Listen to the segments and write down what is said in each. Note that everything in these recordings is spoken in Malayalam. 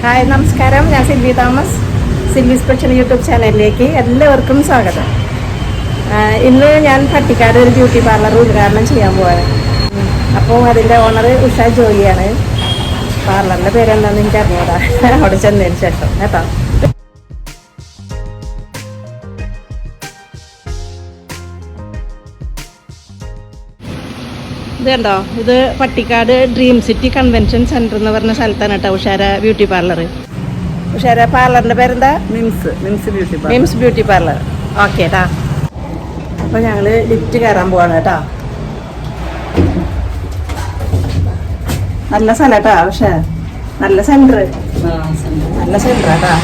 ഹായ് നമസ്കാരം, ഞാൻ Silvy Thomas. Silvy special YouTube ചാനലിലേക്ക് എല്ലാവർക്കും സ്വാഗതം. ഇന്ന് ഞാൻ പട്ടിക്കാട് ഒരു ബ്യൂട്ടി പാർലർ ഉദ്ഘാടനം ചെയ്യാൻ പോവാണ്. അപ്പോൾ അതിൻ്റെ ഓണർ ഉഷ ജോയിയാണ്. പാർലറിൻ്റെ പേരെന്താണെന്ന് എനിക്ക് അറിഞ്ഞൂടാ, അവിടെ ചെന്നതിന് ശേഷം കേട്ടോ. ഇത് കണ്ടോ, ഇത് Pattikkad dream city convention centre എന്ന് പറഞ്ഞ സ്ഥലത്താണ് കേട്ടോ ഉഷാര ബ്യൂട്ടി പാർലർ. ഉഷാര പാർലറിൻ്റെ പേരെന്താ? MIMS beauty parlour. ഓക്കെ കേട്ടാ. അപ്പോൾ ഞങ്ങൾ ലിഫ്റ്റ് കയറാൻ പോവാണ് കേട്ടോ. നല്ല സ്ഥലം കേട്ടോ, പക്ഷേ നല്ല സെൻറ്റർ, നല്ല സെൻറ്റർ കേട്ടോ.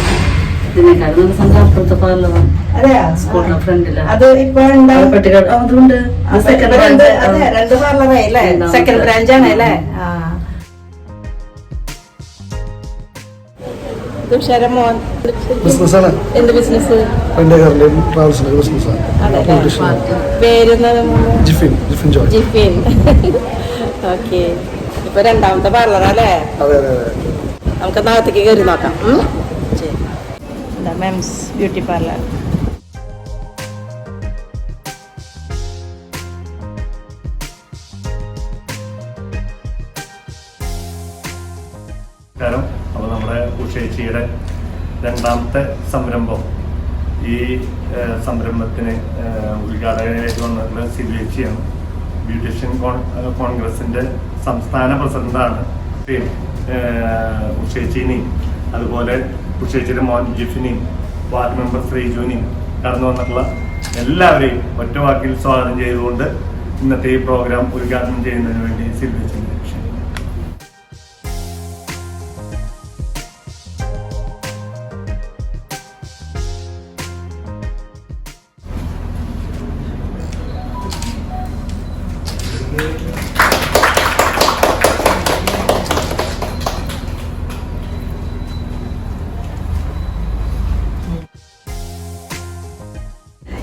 അത് ഇപ്പൊ രണ്ട് പാർലറായി അല്ലേ, സെക്കൻഡ് ബ്രാഞ്ചാണ് അല്ലേ. എന്ത് ബിസിനസ്? ജിഫിൻ. ഓക്കെ, ഇപ്പൊ രണ്ടാമത്തെ പാർലറല്ലേ. നമുക്ക് നാളത്തേക്ക് കയറി നോക്കാം. MIMS beauty parlour. അപ്പോൾ നമ്മുടെ ഉഷേച്ചിയുടെ രണ്ടാമത്തെ സംരംഭം, ഈ സംരംഭത്തിന് ഉദ്ഘാടകനായിട്ട് വന്നിട്ടുള്ള സിൽവേച്ചിയാണ്. ബ്യൂട്ടീഷ്യൻ കോൺഗ്രസിന്റെ സംസ്ഥാന പ്രസിഡന്റാണ്. ഉഷേച്ചിനെയും അതുപോലെ ഉഷേച്ചിയുടെ മോൻ ജിഫിനെയും വാർഡ് മെമ്പർ ശ്രീജുവിനെയും കടന്നു വന്നിട്ടുള്ള എല്ലാവരെയും ഒറ്റ വാക്കിൽ സ്വാഗതം ചെയ്തുകൊണ്ട് ഇന്നത്തെ ഈ പ്രോഗ്രാം ഉദ്ഘാടനം ചെയ്യുന്നതിന് വേണ്ടി സിൽവേച്ചിനെ ക്ഷണിക്കുന്നു.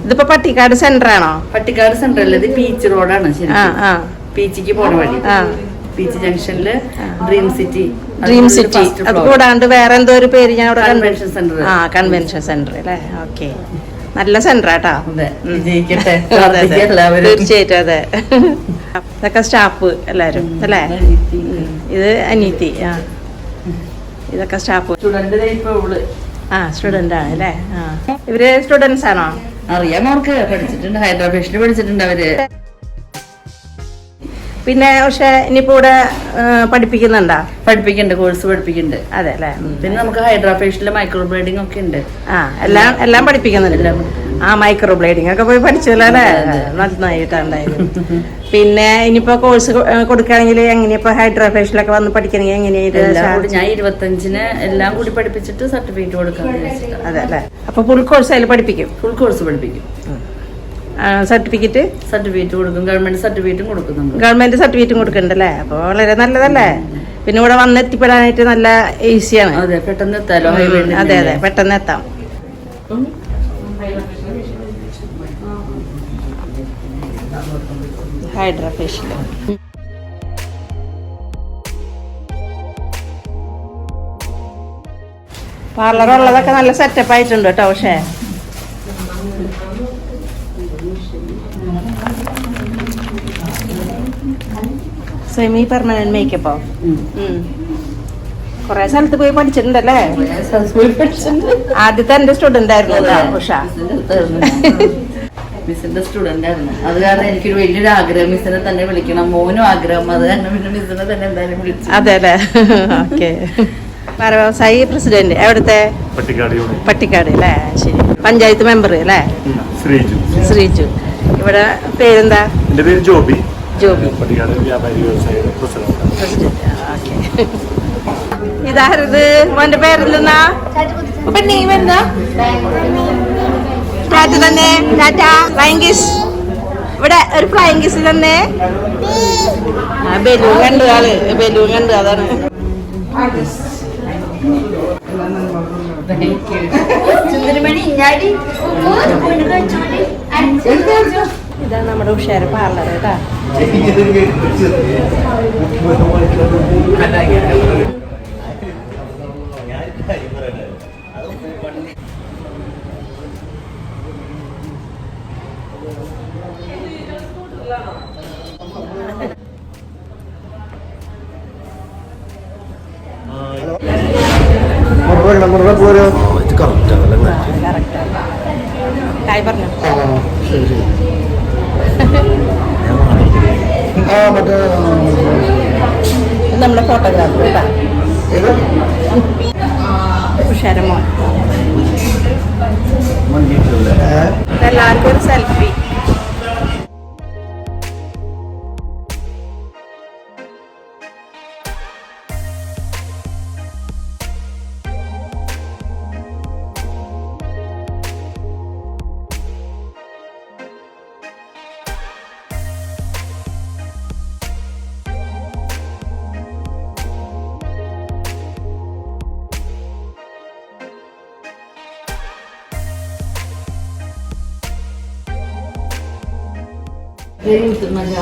ഇതിപ്പോ പട്ടിക്കാട് സെന്റർ ആണോ? പട്ടിക്കാട് സെന്റർ അല്ല, ഇത് പീച്ച് റോഡാണ്. പീച്ചിക്ക് പോണ വഴി, പീച്ച് ജംഗ്ഷനില് ഡ്രീം സിറ്റി. അത് കൂടാണ്ട് വേറെ എന്തോ ഒരു പേര് ഞാൻ കൺവെൻഷൻ സെന്റർ. കൺവെൻഷൻ സെന്റർ അല്ലേ. ഓക്കെ, നല്ല സെന്റർ ആട്ടോ. തീർച്ചയായിട്ടും അതെ. ഇതൊക്കെ സ്റ്റാഫ് എല്ലാരും അല്ലേ. ഇത് അനീതി. ഇതൊക്കെ സ്റ്റാഫ്. സ്റ്റുഡന്റ് ആണ് അല്ലേ. ഇവര് സ്റ്റുഡൻസ് ആണോ? അറിയാം, അവർക്ക് പഠിച്ചിട്ടുണ്ട്, ഹൈദരാബാദിൽ പഠിച്ചിട്ടുണ്ട് അവര്. പിന്നെ പക്ഷെ ഇനിയിപ്പോ ഇവിടെ പഠിപ്പിക്കുന്നുണ്ടോ? പഠിപ്പിക്കുന്നുണ്ട്, കോഴ്സ് പഠിപ്പിക്കുന്നുണ്ട്. അതെ അല്ലേ. പിന്നെ നമുക്ക് ഹൈദരാബാദിലെ മൈക്രോ ബ്ലേഡിംഗ് ഒക്കെ ഉണ്ട്. എല്ലാം പഠിപ്പിക്കുന്നുണ്ട്. മൈക്രോ ബ്ലേഡിംഗ് ഒക്കെ പോയി പഠിച്ചല്ലോ അല്ലേ. നന്നായിട്ടുണ്ടായിരുന്നു. പിന്നെ ഇനിയിപ്പോ കോഴ്സ് കൊടുക്കുകയാണെങ്കിൽ എങ്ങനെയാ ഹൈദരാബാദിലൊക്കെ വന്ന് പഠിക്കണമെങ്കിൽ എങ്ങനെയായിരുന്നു? ഞാൻ 25-ന് എല്ലാം കൂടി പഠിപ്പിച്ചിട്ട് സർട്ടിഫിക്കറ്റ് കൊടുക്കാം. അതെ അല്ലേ. അപ്പൊ ഫുൾ കോഴ്സ് അതിൽ പഠിപ്പിക്കും? ഫുൾ കോഴ്സ് പഠിപ്പിക്കും. സർട്ടിഫിക്കറ്റ് കൊടുക്കും, ഗവൺമെന്റ് സർട്ടിഫിക്കറ്റും കൊടുക്കുന്നുണ്ട്. ഗവൺമെന്റ് സർട്ടിഫിക്കറ്റും കൊടുക്കുന്നുണ്ടല്ലേ. അപ്പൊ വളരെ നല്ലതല്ലേ. പിന്നെ ഇവിടെ വന്ന് എത്തിപ്പെടാനായിട്ട് നല്ല ഈസിയാണ്. അതെ, പെട്ടെന്ന് എത്താലോ. അതെ അതെ, പെട്ടെന്ന് എത്താം. Hydra facial. പാർലർ ഉള്ളതൊക്കെ നല്ല സെറ്റപ്പ് ആയിട്ടുണ്ട് കേട്ടോ. പക്ഷേ സെമി പെർമനന്റ് മേക്കപ്പോ കൊറേ സ്ഥലത്ത് പോയി പഠിച്ചിട്ടുണ്ടല്ലേ. ആദ്യത്തെ എന്റെ സ്റ്റുഡന്റ് ആയിരുന്നു ഉഷ. മിസ്സിന്റെ സ്റ്റുഡന്റ് ആയിരുന്നു. അത് കാരണം എനിക്കൊരു വലിയൊരു ആഗ്രഹം, മിസ്സിനെ തന്നെ വിളിക്കണം. മോനും ആഗ്രഹം, അത് കാരണം പിന്നെ മിസ്സിനെ തന്നെ എന്തായാലും വിളിച്ചു. അതെ അല്ലേ. ഓക്കെ. വ്യവസായി പ്രസിഡന്റ് എവിടുത്തെ? പട്ടിക്കാട് അല്ലേ. ശരി. പഞ്ചായത്ത് മെമ്പർ അല്ലേ. ശ്രീജു. ഇവിടെ പേരെന്താ? എന്റെ പേര് ജോബി. ഇതാരത്? മോന്റെ പേരെന്താ? ടാറ്റ തന്നെ. ടാറ്റ. Flying kiss. ഇവിടെ ഒരു ഫ്ലൈങ് കിസ് തന്നെ. ബലൂൺ കണ്ടു, ബലൂൺ കണ്ടു. അതാണ്. ഇതാണ് നമ്മുടെ ഉഷാര പാർലർ കേട്ടാ. നമ്മുടെ ഫോട്ടോഗ്രാഫർ കേട്ടാ ഉഷാരമോൻ. എല്ലാവർക്കും ഒരു സെൽഫി.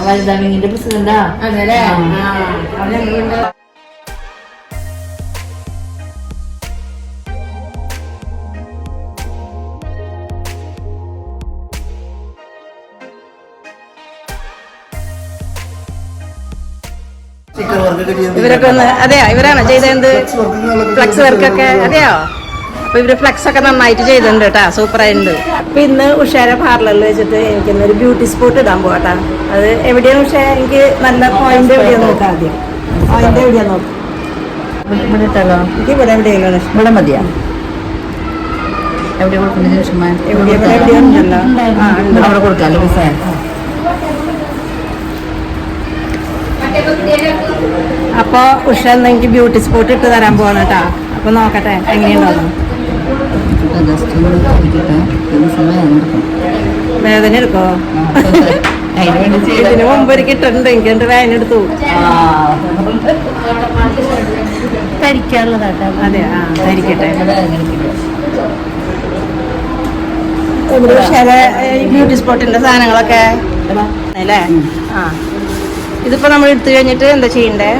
വനിതാവിങ്ങിന്റെ പ്രസിഡന്റാ. അതെല്ലേ? അവിടെ ഞങ്ങളുണ്ട്. ഇവരൊക്കെ ഒന്ന് അതെയോ? ഇവരാണോ ചെയ്തത് ഫ്ലക്സ് വർക്കൊക്കെ? അതെയോ? അപ്പൊ ഇവര് ഫ്ലക്സ് ഒക്കെ നന്നായിട്ട് ചെയ്തിട്ടുണ്ട് കേട്ടാ, സൂപ്പറായിട്ടുണ്ട്. അപ്പൊ ഇന്ന് ഉഷാര പാർലറിൽ വെച്ചിട്ട് എനിക്കൊന്നൊരു ബ്യൂട്ടി സ്പോട്ട് ഇടാൻ പോകട്ടാ. അത് എവിടെയാണ് ഉഷ? എനിക്ക് നല്ല പോയിന്റ് എവിടെയാന്ന് നോക്കാം. ആദ്യം പോയിന്റ് എവിടെയാ നോക്കാം. ഇവിടെ ഇട്ടാലോ? എനിക്ക് ഇവിടെ എവിടെയാണ് ഇവിടെ മതിയാ? എവിടെ കൊടുക്കുന്നത്? എവിടെയുണ്ടല്ലോ. അവിടെ കൊടുക്കാമല്ലോ. അപ്പൊ ഉഷ എന്ന് എനിക്ക് ബ്യൂട്ടി സ്പോട്ട് ഇട്ട് തരാൻ പോവാണ് കേട്ടാ. അപ്പൊ നോക്കട്ടെ എങ്ങനെയുണ്ടോ. വേദന എടുക്കോ? ഇതിന് മുമ്പ് ഒരു കിട്ടുന്നുണ്ട്, എനിക്ക് എന്റെ വേദന എടുത്തു. ധരിക്കാനുള്ളതാട്ടോ. അതെ, ആ ധരിക്കട്ടെ. ഇവിടെ ഉഷാരെ ബ്യൂട്ടി സ്പോട്ടിന്റെ സാധനങ്ങളൊക്കെ അല്ലേ? ആ, ഇതിപ്പോ നമ്മൾ എടുത്തു കഴിഞ്ഞിട്ട് എന്താ ചെയ്യണ്ടേ?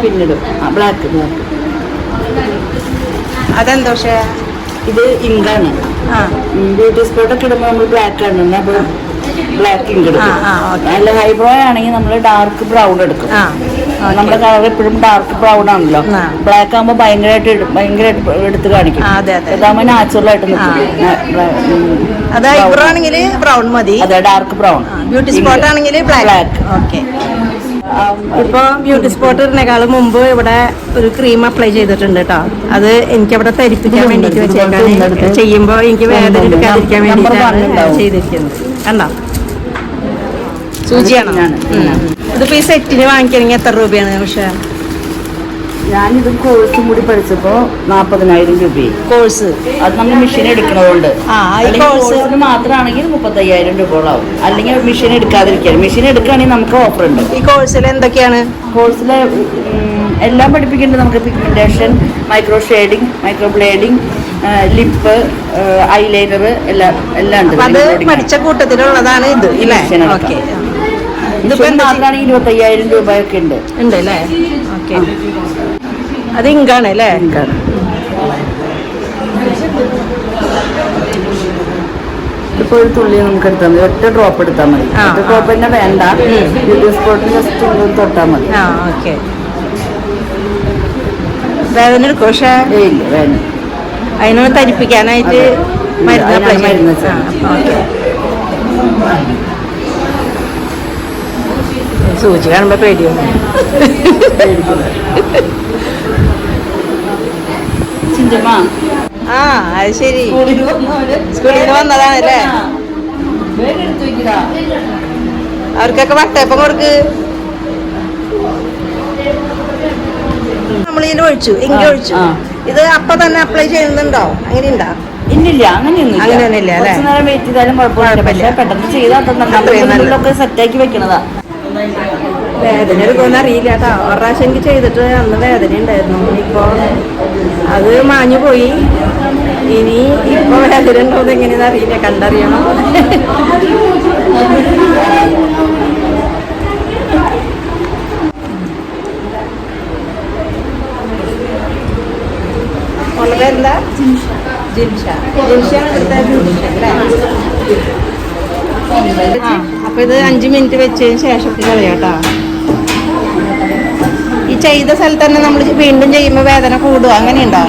പിന്നിടും. ബ്ലാക്ക് അതെന്താ പക്ഷേ? ഇത് ഇങ്കാണ്. ബ്യൂട്ടി സ്പോട്ടൊക്കെ ഇടുമ്പോൾ നമ്മൾ ബ്ലാക്ക് ആണ്. അപ്പോൾ ബ്ലാക്ക് ഇങ്ക് എടുക്കും. അല്ല ഹൈബ്രോ ആണെങ്കിൽ നമ്മൾ ഡാർക്ക് ബ്രൗൺ എടുക്കും. നമ്മുടെ കളർ എപ്പോഴും ഡാർക്ക് ബ്രൗൺ ആണല്ലോ. ബ്ലാക്ക് ആകുമ്പോൾ ഭയങ്കരമായിട്ട് എടുത്ത് കാണിക്കും. ഇതാകുമ്പോൾ നാച്ചുറൽ ആയിട്ട് അത് ഹൈബ്രോ ആണെങ്കിൽ ബ്രൗൺ മതി. അതെ, ഡാർക്ക് ബ്രൗൺ. ബ്യൂട്ടി സ്പോട്ട് ആണെങ്കിൽ ബ്ലാക്ക്. ഓക്കെ. ഇപ്പൊ ബ്യൂട്ടി സ്പോട്ട് ഇടുന്നേക്കാളും മുമ്പ് ഇവിടെ ഒരു ക്രീം അപ്ലൈ ചെയ്തിട്ടുണ്ട് കേട്ടോ. അത് എനിക്ക് അവിടെ തരിപ്പിക്കാൻ വേണ്ടിട്ട് വെച്ചേക്കാണ്. ചെയ്യുമ്പോ എനിക്ക് വേദന എടുക്കാതിരിക്കാൻ വേണ്ടിയിട്ടാണ് ചെയ്തിരിക്കുന്നത്. കണ്ടോ? സൂചിയാണോ? ഇതിപ്പോ ഈ സെറ്റിന് വാങ്ങിക്കണമെങ്കിൽ എത്ര രൂപയാണ്? പക്ഷേ ഞാനിത് കോഴ്സും കൂടി പഠിച്ചപ്പോ 40,000 രൂപയും. കോഴ്സ് അത് നമ്മൾ മെഷീൻ എടുക്കണതുകൊണ്ട്. കോഴ്സിന് മാത്രമാണെങ്കിൽ 35,000 രൂപയോളാവും. അല്ലെങ്കിൽ മെഷീൻ എടുക്കാതിരിക്കാൻ. മെഷീൻ എടുക്കുകയാണെങ്കിൽ നമുക്ക് ഓഫർ ഉണ്ട്. ഈ കോഴ്സിൽ എന്തൊക്കെയാണ്? കോഴ്സിൽ എല്ലാം പഠിപ്പിക്കുന്നുണ്ട്. നമുക്ക് pigmentation, micro shading, micro blading, lip, eyeliner എല്ലാം ഉണ്ട്. അത് പഠിച്ച കൂട്ടത്തിലുള്ളതാണ് ഇത് ഇല്ലേ? ഓക്കെ. ഇതിപ്പോ മാത്രമാണെങ്കിൽ 25,000 രൂപയൊക്കെ ഉണ്ട് അല്ലേ? ഓക്കെ. അത് ഇങ്കാണ് അല്ലേ? ഇങ്കാണ്. ഇപ്പൊ ഒരു തുള്ളി നമുക്ക് എടുത്താൽ മതി. ഒറ്റ ഡ്രോപ്പ് എടുത്താൽ മതി. ഒറ്റ ഡ്രോപ്പ് തന്നെ വേണ്ട. ബ്യൂട്ടി സ്പോട്ടിന് ജസ്റ്റ് തൊട്ടാൽ മതി. ഓക്കെ. വേദന എടുക്കും? പക്ഷേ ഇല്ല, വേദന. അതിനൊന്ന് തരിപ്പിക്കാനായിട്ട് മരുന്ന്. ഓക്കെ. സൂചി കാണുമ്പോ പേടിയോ? ആ, അത് ശരി. സ്കൂളിൽ നിന്ന് വന്നതാണല്ലേ? അവർക്കൊക്കെ വട്ടയപ്പം കൊടുക്ക്. നമ്മൾ ഇതിൽ ഒഴിച്ചു, ഇങ്ങനെ ഒഴിച്ചു. ഇത് അപ്പൊ തന്നെ അപ്ലൈ ചെയ്യുന്നുണ്ടോ? അങ്ങനെയുണ്ടോ? ഇല്ലില്ല, അങ്ങനെയൊന്നുമില്ല അല്ലേ? കുറച്ച് നേരം വെയിറ്റ് ചെയ്താലും കുഴപ്പമില്ല. പക്ഷെ പെട്ടെന്ന് ചെയ്താൽ സെറ്റാക്കി വെക്കണതാ. വേദന എടുക്കുമെന്ന് അറിയില്ല കേട്ടോ. ഒരു പ്രാവശ്യം എനിക്ക് ചെയ്തിട്ട് അന്ന് വേദന ഉണ്ടായിരുന്നു. ഇപ്പൊ അത് മാഞ്ഞു പോയി. ഇനി ഇപ്പൊ വേദന ഉണ്ടോന്ന് എങ്ങനെയാണെന്ന് അറിയില്ല, കണ്ടറിയണം. എന്താ? ജിൻഷ. അപ്പൊ ഇത് 5 മിനിറ്റ് വെച്ചതിന് ശേഷം കളയാട്ടോ. ഈ ചെയ്ത സ്ഥലത്ത് തന്നെ നമ്മൾ വീണ്ടും ചെയ്യുമ്പോ വേദന കൂടുക അങ്ങനെയുണ്ടോ?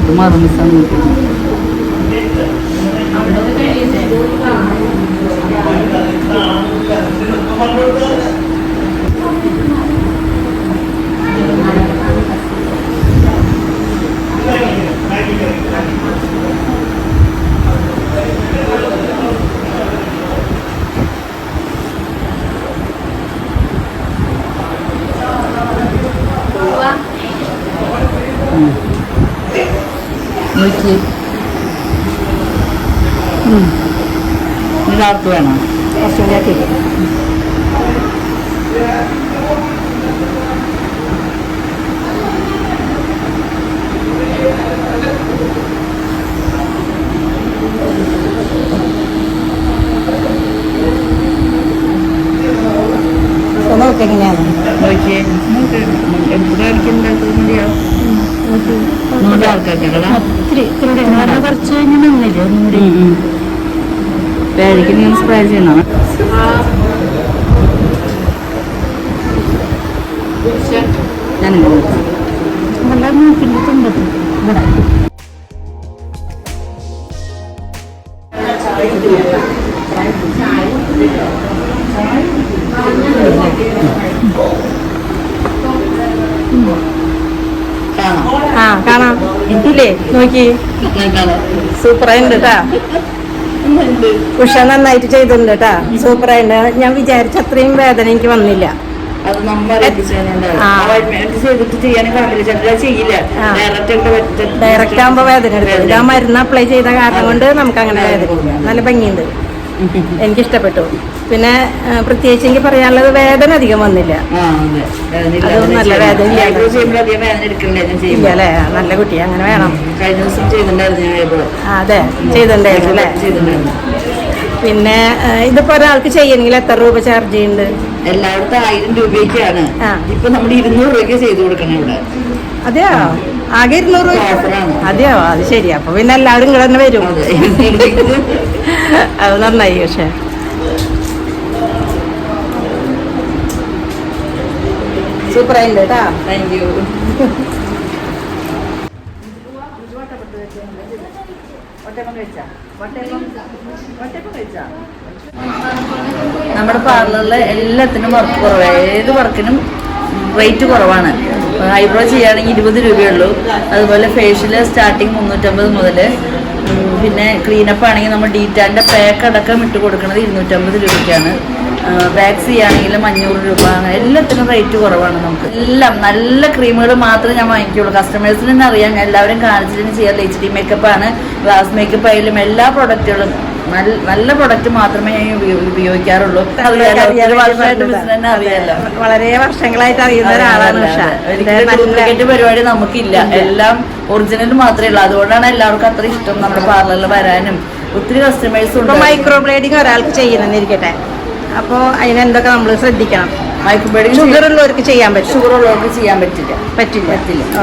ഇത് മറന്നിട്ടാണ് ഡാർക്ക് വേണം കുറച്ചുകൂടി നോക്കി എങ്ങനെയാണ് നോക്കിയേ എപ്പോഴും അടിക്കുന്നുണ്ടാക്കുന്നത് മതിയാവും കുറച്ച് കഴിഞ്ഞ് നിന്നില്ലേ പേടിക്ക് നിങ്ങൾ സ്പ്രേ ചെയ്യണം ഞാനിങ്ങനെ നല്ല മൂക്കിൻ്റെ തുമ്പത്ത് ഇവിടെ കാണാം ഇതില്ലേ നോക്കി സൂപ്പറായിട്ടുണ്ട് കേട്ടാ. ഉഷ നന്നായിട്ട് ചെയ്തിട്ടുണ്ട് കേട്ടാ, സൂപ്പറായിട്ടുണ്ട്. ഞാൻ വിചാരിച്ച അത്രയും വേദന എനിക്ക് വന്നില്ല. അത് നമ്മൾ ചെയ്തിട്ട് ചെയ്യാനും ചെയ്യില്ല. ഡയറക്റ്റ് ആകുമ്പോ വേദന എടുക്കും. ഇതാ മരുന്ന് അപ്ലൈ ചെയ്ത കാരണം കൊണ്ട് നമുക്ക് അങ്ങനെ വേദന നല്ല ഭംഗിയുണ്ട്, എനിക്കിഷ്ടപ്പെട്ടു. പിന്നെ പ്രത്യേകിച്ച് എനിക്ക് പറയാനുള്ളത് വേദന അധികം വന്നില്ല. അത് നല്ല വേദന ഇല്ല അല്ലേ? നല്ല കുട്ടി, അങ്ങനെ വേണം. കഴിഞ്ഞ ദിവസം ചെയ്തിട്ടുണ്ടായിരുന്നു. അതെ ചെയ്തിട്ടുണ്ടായിരുന്നു അല്ലേ? പിന്നെ ഇതിപ്പോ ഒരാൾക്ക് ചെയ്യണമെങ്കിൽ എത്ര രൂപ ചാർജ് ചെയ്യുന്നുണ്ട്? എല്ലായിടത്തും 1000 രൂപയ്ക്കാണ്. ഇപ്പൊ നമ്മൾ 200 രൂപയ്ക്ക് ചെയ്ത് കൊടുക്കണം ഇവിടെ. അതെയോ? ആകെ 200 രൂപ? അതെയോ? അത് ശരി. അപ്പൊ പിന്നെ എല്ലാവരും ഇങ്ങനെ തന്നെ വരും. അത് നന്നായി. പക്ഷെ സൂപ്പറായിട്ടുണ്ട് കേട്ടാ. Thank you. നമ്മുടെ പാർലറിൽ എല്ലാത്തിനും വർക്ക് കുറവാണ്. ഏത് വർക്കിനും റേറ്റ് കുറവാണ്. ഐബ്രോ ചെയ്യുകയാണെങ്കിൽ 20 രൂപയുള്ളൂ. അതുപോലെ ഫേഷ്യൽ സ്റ്റാർട്ടിങ് 350 മുതൽ. പിന്നെ ക്ലീനപ്പ് ആണെങ്കിൽ നമ്മൾ ഡീറ്റാലിൻ്റെ പാക്ക് അടക്കം ഇട്ട് കൊടുക്കുന്നത് 250 രൂപയ്ക്കാണ്. വാക്സ് ചെയ്യുകയാണെങ്കിൽ 500 രൂപ. അങ്ങനെ എല്ലാത്തിനും റേറ്റ് കുറവാണ്. നമുക്ക് എല്ലാം നല്ല ക്രീമുകൾ മാത്രമേ ഞാൻ വാങ്ങിക്കുള്ളൂ. കസ്റ്റമേഴ്സിന് തന്നെ അറിയാം, ഞാൻ എല്ലാവരും കാണിച്ചിട്ട് ചെയ്യാറില്ല. HD മേക്കപ്പാണ്, ഗ്ലാസ് മേക്കപ്പ് ആയാലും എല്ലാ പ്രൊഡക്റ്റുകളും നല്ല പ്രൊഡക്റ്റ് മാത്രമേ ഞാൻ ഉപയോഗിക്കാറുള്ളൂ. അറിയാലോ, വളരെ വർഷങ്ങളായിട്ട് അറിയുന്ന ഒരാളാണ് ഉഷ. ഡ്യൂപ്ലിക്കേറ്റ് പരിപാടി നമുക്കില്ല, എല്ലാം ഒറിജിനൽ മാത്രമേ ഉള്ളൂ. അതുകൊണ്ടാണ് എല്ലാവർക്കും അത്ര ഇഷ്ടം നമ്മുടെ പാർലറിൽ വരാനും. ഒത്തിരി കസ്റ്റമേഴ്സ് ഉണ്ട്. മൈക്രോ ബ്ലേഡിങ് ഒരാൾക്ക് ചെയ്യണമെന്നിരിക്കട്ടെ, അപ്പോൾ അതിനെന്തൊക്കെ നമ്മൾ ശ്രദ്ധിക്കണം? മൈക്രോ ബ്ലേഡിങ് ഷുഗർ ഉള്ളവർക്ക് ചെയ്യാൻ പറ്റും? ഷുഗർ ഉള്ളവർക്ക് ചെയ്യാൻ പറ്റില്ല.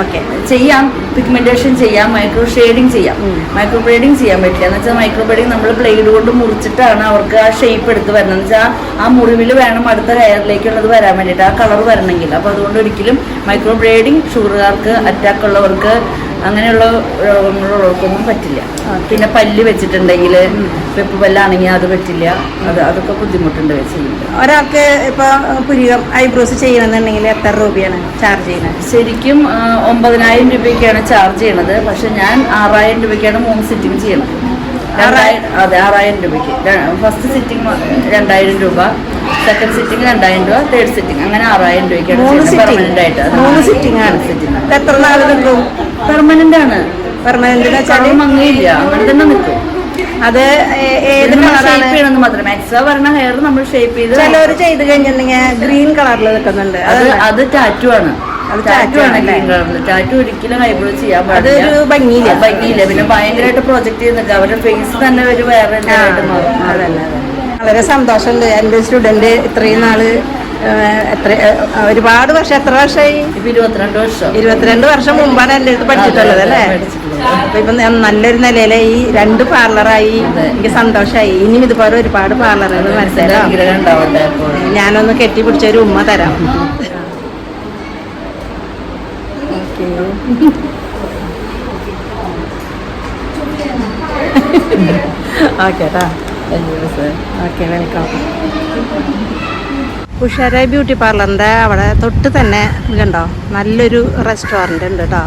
ഓക്കെ, ചെയ്യാം. പിഗ്മെന്റേഷൻ ചെയ്യാം, മൈക്രോ ഷെയ്ഡിങ് ചെയ്യാം. മൈക്രോ ബ്ലേഡിങ് ചെയ്യാൻ പറ്റില്ല. എന്ന് വെച്ചാൽ മൈക്രോ ബ്ലേഡിങ് നമ്മൾ ബ്ലേഡ് കൊണ്ട് മുറിച്ചിട്ടാണ് അവർക്ക് ആ ഷേപ്പ് എടുത്ത് വരുന്നത്. എന്ന് വെച്ചാൽ ആ മുറിവിൽ വേണം അടുത്ത ഹെയറിലേക്കുള്ളത് വരാൻ വേണ്ടിയിട്ട്, ആ കളർ വരണമെങ്കിൽ. അപ്പോൾ അതുകൊണ്ട് ഒരിക്കലും മൈക്രോ ബ്ലേഡിങ് ഷുഗറുകാർക്ക്, അറ്റാക്ക് ഉള്ളവർക്ക്, അങ്ങനെയുള്ള രോഗങ്ങളുള്ളവർക്കൊന്നും പറ്റില്ല. പിന്നെ പല്ല് വെച്ചിട്ടുണ്ടെങ്കിൽ, വെപ്പ് പല്ലാണെങ്കിൽ അത് പറ്റില്ല. അതൊക്കെ ബുദ്ധിമുട്ടുണ്ട് ചെയ്യുന്നത്. ഒരാൾക്ക് ഇപ്പൊ പുരികം ഐബ്രോസ് ചെയ്യണമെന്നുണ്ടെങ്കിൽ എത്ര രൂപയാണ് ചാർജ് ചെയ്യുന്നത്? ശരിക്കും 9000 രൂപയ്ക്കാണ് ചാർജ് ചെയ്യണത്. പക്ഷെ ഞാൻ 6000 രൂപയ്ക്കാണ് 3 സിറ്റിംഗ് ചെയ്യണത്. അതെ, 6000 രൂപയ്ക്ക്. ഫസ്റ്റ് സിറ്റിംഗ് 2000 രൂപ, സെക്കൻഡ് സിറ്റിംഗ് 2000 രൂപ, തേർഡ് സിറ്റിംഗ്, അങ്ങനെ 6000 രൂപയ്ക്കാണ് പെർമനന്റ് ആയിട്ട്. 3 സിറ്റിംഗ് ആണ്. എത്ര നാൾ നിൽക്കും? പെർമനന്റ് ആണ്. പെർമനന്റ് മങ്ങിയില്ല, അങ്ങനെ തന്നെ നിൽക്കും. അത് ഏത് കളറാണ് മാത്രമേ എക്സ്ട്രാ പറഞ്ഞ ഹെയർ നമ്മൾ ഷേപ്പ് ചെയ്ത് ചിലവർ ചെയ്ത് കഴിഞ്ഞിട്ടുണ്ടെങ്കിൽ ഗ്രീൻ കളറിൽ നിൽക്കുന്നുണ്ട്. അത് ടാറ്റു ആണ്. ടാറ്റു ഒരിക്കലും ഐബ്രോ ചെയ്യാൻ പാടില്ല. അതൊരു ഭംഗിയില്ല. പിന്നെ ഭയങ്കരമായിട്ട് പ്രൊജക്ട് ചെയ്ത് നിൽക്കുക. അവരുടെ ഫേസ് തന്നെ ഒരു വേറെ വളരെ സന്തോഷമുണ്ട്. എൻ്റെ സ്റ്റുഡന്റ് ഇത്രയും നാള് ഒരുപാട് വർഷം, എത്ര വർഷമായി? 22 വർഷം. 22 വർഷം മുമ്പാണ് എൻ്റെ അടുത്ത് പഠിച്ചിട്ടുള്ളത് അല്ലേ? അപ്പൊ ഇപ്പൊ നല്ലൊരു നിലയിലെ ഈ 2 പാർലറായി. എനിക്ക് സന്തോഷമായി. ഇനിയും ഇതുപോലെ ഒരുപാട് പാർലറുകൾ മനസ്സിലാവും. ഞാനൊന്ന് കെട്ടിപ്പിടിച്ചൊരു ഉമ്മ തരാം. ഓക്കെ കേട്ടോ. Okay, welcome. ഉഷാര ബ്യൂട്ടി പാർലറിൻ്റെ അവിടെ തൊട്ട് തന്നെ ഇത് കണ്ടോ, നല്ലൊരു റെസ്റ്റോറൻറ്റ് ഉണ്ട് കേട്ടോ.